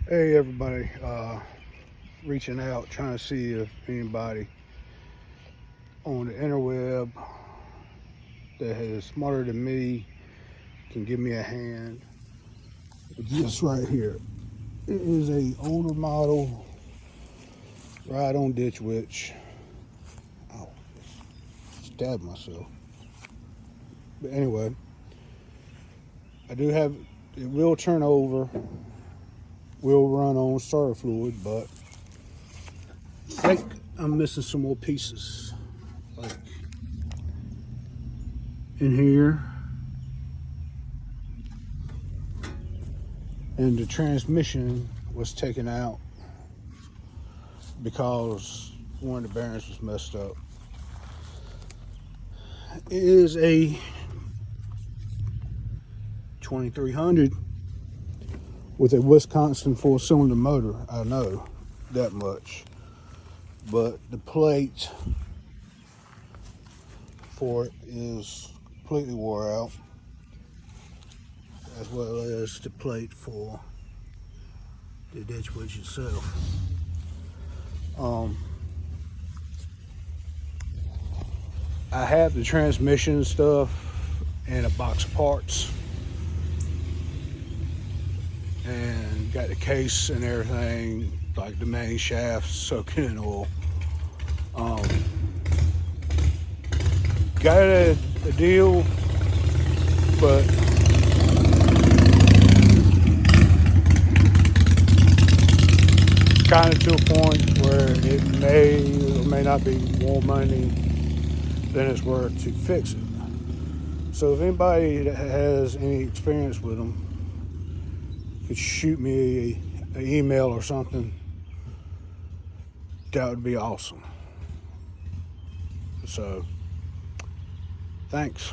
Hey everybody, reaching out trying to see if anybody on the interweb that is smarter than me can give me a hand. Just right here. It is a older model ride-on ditch witch. Oh, stabbed myself. But anyway, I do have it. Will turn over. Will run on starter fluid, but I think I'm missing some more pieces, like in here. And the transmission was taken out because one of the bearings was messed up. It is a 2300 with a Wisconsin 4-cylinder motor. I know that much, but the plate for it is completely wore out, as well as the plate for the ditch witch itself. I have the transmission stuff and a box of parts, and got the case and everything, like the main shaft soaking in oil. Got a deal, but kind of to a point where it may or may not be more money than it's worth to fix it. So if anybody that has any experience with them could shoot me an email or something, that would be awesome. So thanks.